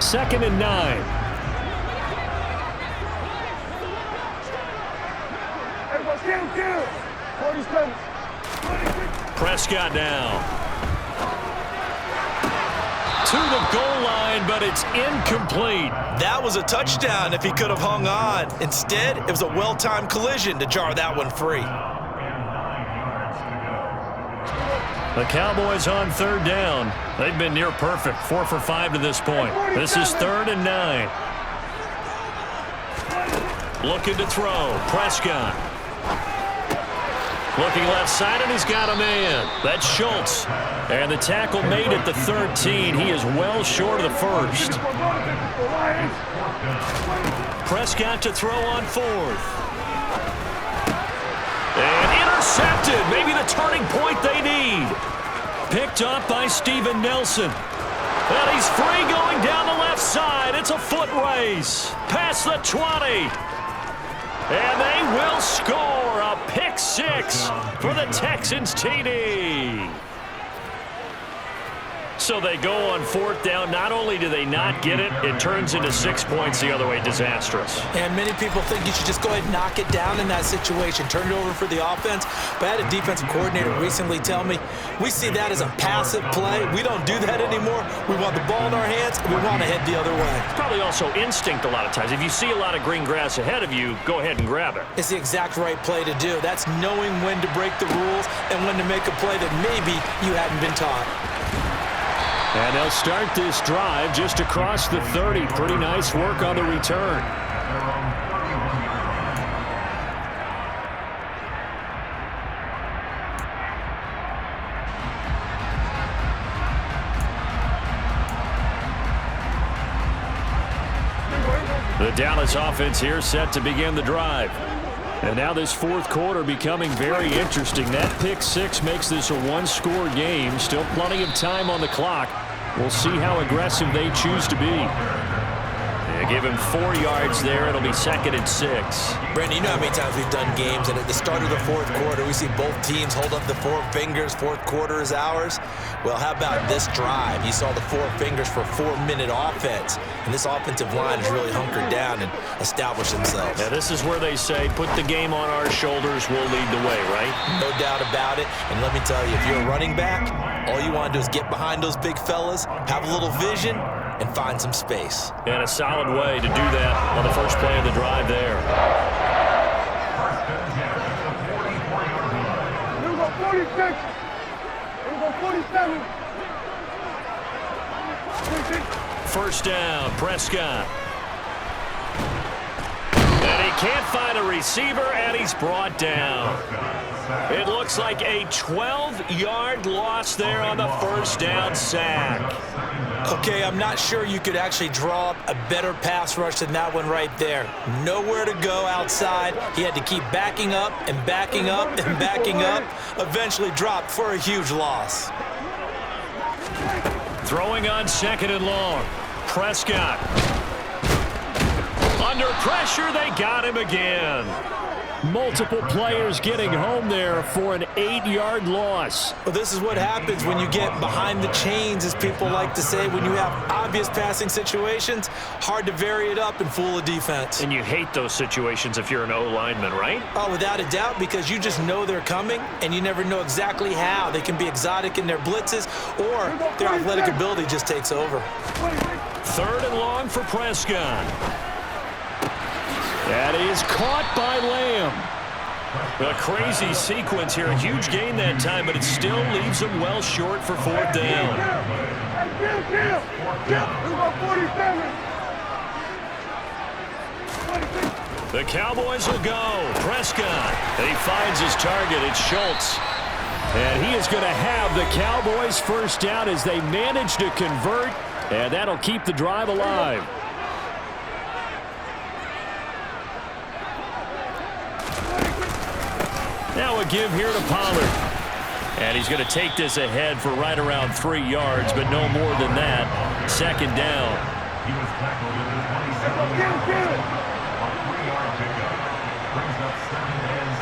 2nd and 9. Prescott now. To the goal line, but it's incomplete. That was a touchdown if he could have hung on. Instead, it was a well-timed collision to jar that one free. The Cowboys on 3rd down. They've been near perfect, 4 for 5 to this point. This is 3rd and 9. Looking to throw. Prescott. Looking left side, and he's got a man. That's Schultz. And the tackle made at the 13. He is well short of the first. Prescott to throw on 4th. And intercepted. Maybe the turning point they need. Picked up by Steven Nelson. And he's free going down the left side. It's a foot race. Past the 20. And they will score a pick 6 for the Texans TD. So they go on 4th down. Not only do they not get it, it turns into 6 points the other way. Disastrous. And many people think you should just go ahead and knock it down in that situation. Turn it over for the offense. But I had a defensive coordinator recently tell me, we see that as a passive play. We don't do that anymore. We want the ball in our hands, and we want to head the other way. It's probably also instinct a lot of times. If you see a lot of green grass ahead of you, go ahead and grab it. It's the exact right play to do. That's knowing when to break the rules and when to make a play that maybe you hadn't been taught. And they'll start this drive just across the 30. Pretty nice work on the return. The Dallas offense here set to begin the drive. And now this 4th quarter becoming very interesting. That pick 6 makes this a one-score game. Still plenty of time on the clock. We'll see how aggressive they choose to be. They give him 4 yards there. It'll be 2nd and 6. Brandon, you know how many times we've done games, and at the start of the 4th quarter, we see both teams hold up the 4 fingers. 4th quarter is ours. Well, how about this drive? You saw the 4 fingers for 4-minute offense, and this offensive line has really hunkered down and established themselves. Now, this is where they say, put the game on our shoulders, we'll lead the way, right? No doubt about it. And let me tell you, if you're a running back, all you want to do is get behind those big fellas, have a little vision, and find some space. And a solid way to do that on the first play of the drive there. Here we go, 46. Here we go, 47. 1st down, Prescott. And he can't find a receiver, and he's brought down. It looks like a 12-yard loss there on the 1st down sack. Okay, I'm not sure you could actually draw up a better pass rush than that one right there. Nowhere to go outside. He had to keep backing up and backing up and backing up. Eventually dropped for a huge loss. Throwing on 2nd and long. Prescott. Under pressure, they got him again. Multiple players getting home there for an 8-yard loss. Well, this is what happens when you get behind the chains, as people like to say. When you have obvious passing situations, hard to vary it up and fool a defense. And you hate those situations if you're an O-lineman, right? Oh, without a doubt, because you just know they're coming, and you never know exactly how. They can be exotic in their blitzes, or their athletic ability just takes over. 3rd and long for Prescott. That is caught by Lamb. A crazy sequence here. A huge gain that time, but it still leaves him well short for 4th down. The Cowboys will go. Prescott. He finds his target. It's Schultz. And he is going to have the Cowboys 1st down as they manage to convert, and that'll keep the drive alive. Now a give here to Pollard. And he's going to take this ahead for right around 3 yards, but no more than that. 2nd down. He was tackled at the 27-yard line. A 3-yard pickup. Brings up 2nd and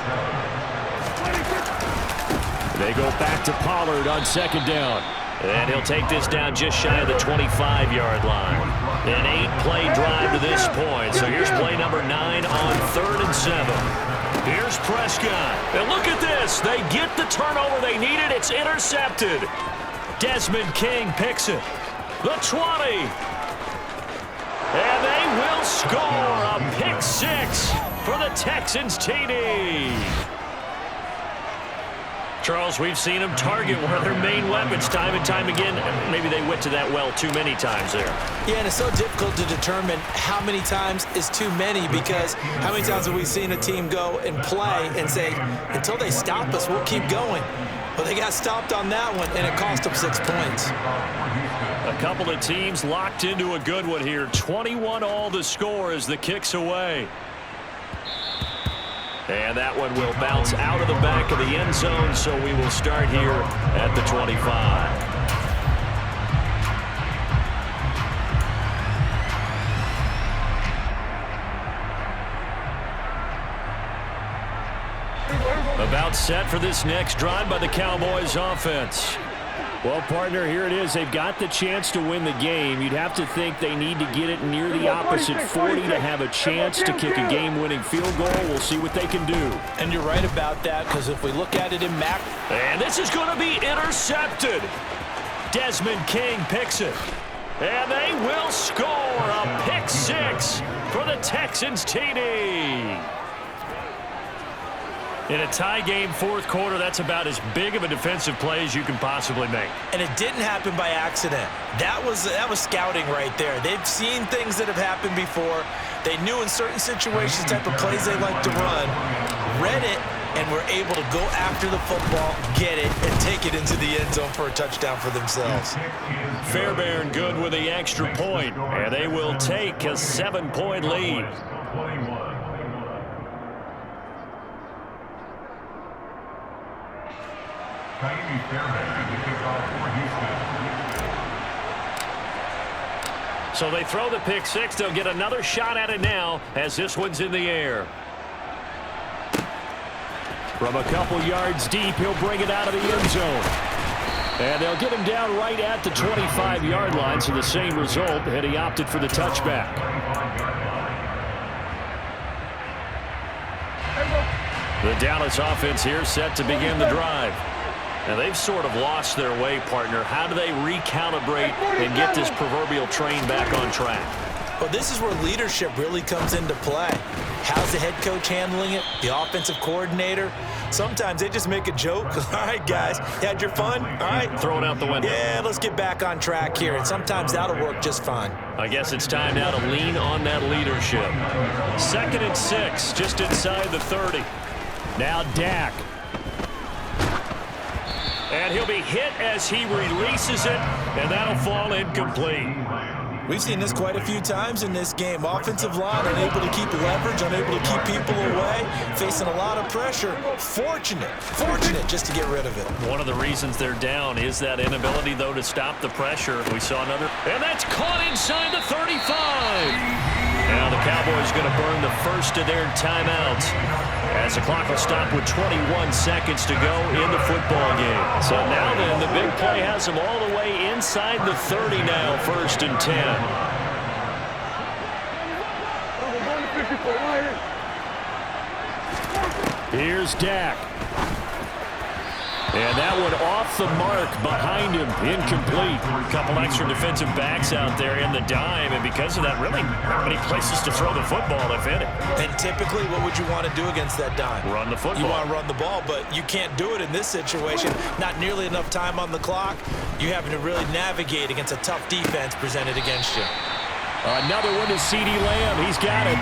7. They go back to Pollard on 2nd down. And he'll take this down just shy of the 25-yard line. An 8-play drive to this point. So here's play number 9 on 3rd and 7. Here's Prescott. And look at this. They get the turnover they needed. It's intercepted. Desmond King picks it. The 20. And they will score a pick 6 for the Texans TD. Charles, we've seen them target one of their main weapons time and time again. Maybe they went to that well too many times there. Yeah, and it's so difficult to determine how many times is too many, because how many times have we seen a team go and play and say, until they stop us, we'll keep going. Well, they got stopped on that one, and it cost them 6 points. A couple of teams locked into a good one here. 21 all the score as the kick's away. And that one will bounce out of the back of the end zone, so we will start here at the 25. About set for this next drive by the Cowboys offense. Well, partner, here it is. They've got the chance to win the game. You'd have to think they need to get it near the opposite 40 to have a chance to kick a game-winning field goal. We'll see what they can do. And you're right about that, because if we look at it in Mac. And this is going to be intercepted. Desmond King picks it. And they will score a pick 6 for the Texans TD. In a tie game fourth quarter, that's about as big of a defensive play as you can possibly make. And it didn't happen by accident. That was scouting right there. They've seen things that have happened before. They knew in certain situations the type of plays they like to run, read it, and were able to go after the football, get it, and take it into the end zone for a touchdown for themselves. Fairbairn good with the extra point, and they will take a 7-point lead. So they throw the pick 6. They'll get another shot at it now as this one's in the air. From a couple yards deep, he'll bring it out of the end zone. And they'll get him down right at the 25-yard line, so the same result, and he opted for the touchback. The Dallas offense here set to begin the drive. And they've sort of lost their way, partner. How do they recalibrate and get this proverbial train back on track? Well, this is where leadership really comes into play. How's the head coach handling it? The offensive coordinator? Sometimes they just make a joke. All right, guys, you had your fun? All right. Throw it out the window. Yeah, let's get back on track here. And sometimes that'll work just fine. I guess it's time now to lean on that leadership. 2nd and 6, just inside the 30. Now Dak. And he'll be hit as he releases it, and that'll fall incomplete. We've seen this quite a few times in this game. Offensive line unable to keep leverage, unable to keep people away, facing a lot of pressure. Fortunate just to get rid of it. One of the reasons they're down is that inability, though, to stop the pressure. We saw another, and that's caught inside the 35. Now the Cowboys going to burn the first of their timeouts, as the clock will stop with 21 seconds to go in the football game. So now then, the big play has them all the way inside the 30 now, 1st and 10. Here's Dak. And that one off the mark behind him, incomplete. A couple extra defensive backs out there in the dime, and because of that, really not many places to throw the football, if any. And typically, what would you want to do against that dime? Run the football. You want to run the ball, but you can't do it in this situation. Not nearly enough time on the clock. You're having to really navigate against a tough defense presented against you. Another one to CeeDee Lamb. He's got it.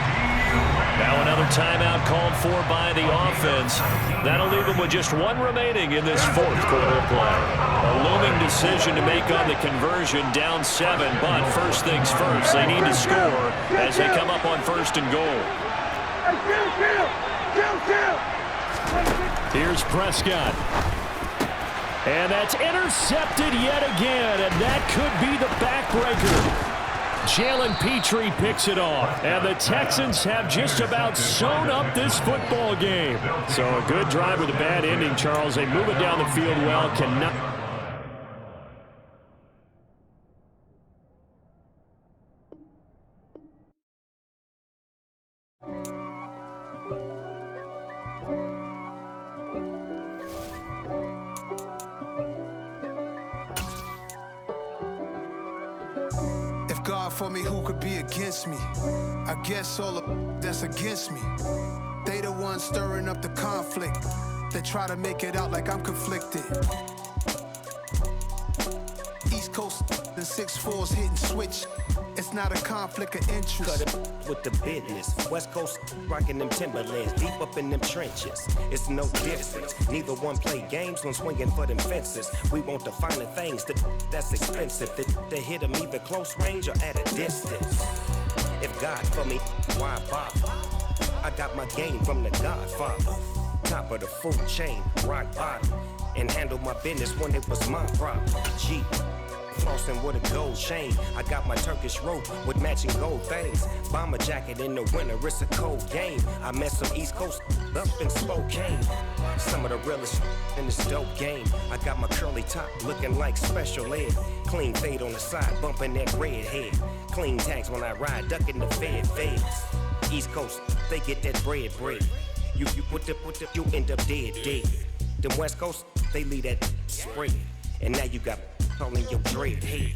Now another timeout called for by the offense. That'll leave them with just one remaining in this fourth quarter play. A looming decision to make on the conversion, down 7, but first things first, they need to score as they come up on 1st and goal. Here's Prescott. And that's intercepted yet again, and that could be the backbreaker. Jalen Petrie picks it off, and the Texans have just about sewn up this football game. So a good drive with a bad ending, Charles. They move it down the field well, cannot. God for me, who could be against me? I guess all the that's against me. They the ones stirring up the conflict. They try to make it out like I'm conflicted. East Coast, the 6'4s hitting switch. It's not a conflict of interest. Cut it with the business. West Coast rocking them Timberlands, deep up in them trenches. It's no difference. Neither one play games when swinging for them fences. We want the finer things that's expensive. To hit them either close range or at a distance. If God for me, why bother? I got my game from the Godfather. Top of the food chain, rock bottom. And handle my business when it was my problem. G. Flossing with a gold chain. I got my Turkish rope with matching gold things. Bomber jacket in the winter, it's a cold game. I met some East Coast up in Spokane. Some of the realest in this dope game. I got my curly top looking like special ed. Clean fade on the side, bumping that red head. Clean tags when I ride, ducking the feds. East Coast, they get that bread. You end up dead. Them West Coast, they leave that spread. And now you got all in your dread head.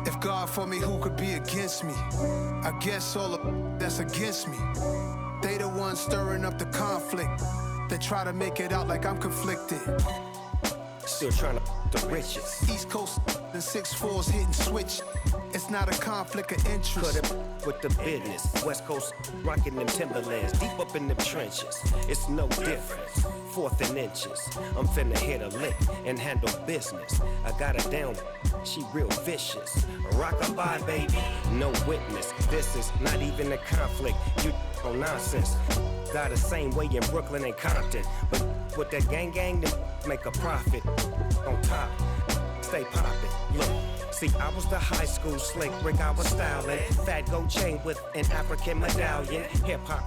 If God for me, who could be against me? I guess all the that's against me. They the ones stirring up the conflict. They try to make it out like I'm conflicted. Still trying to the riches. East Coast, the 6'4s hitting switch. It's not a conflict of interest. Cut it with the business. West Coast rocking them Timberlands, deep up in them trenches. It's no difference. 4th and inches. I'm finna hit a lick and handle business. I got her down, she real vicious. Rock-a-bye, baby, no witness. This is not even a conflict. You on nonsense. Got the same way in Brooklyn and Compton, but with that gang, then make a profit. On top, stay poppin'. Look, see, I was the high school slick Rick, I was styling. Fat gold chain with an African medallion. Hip hop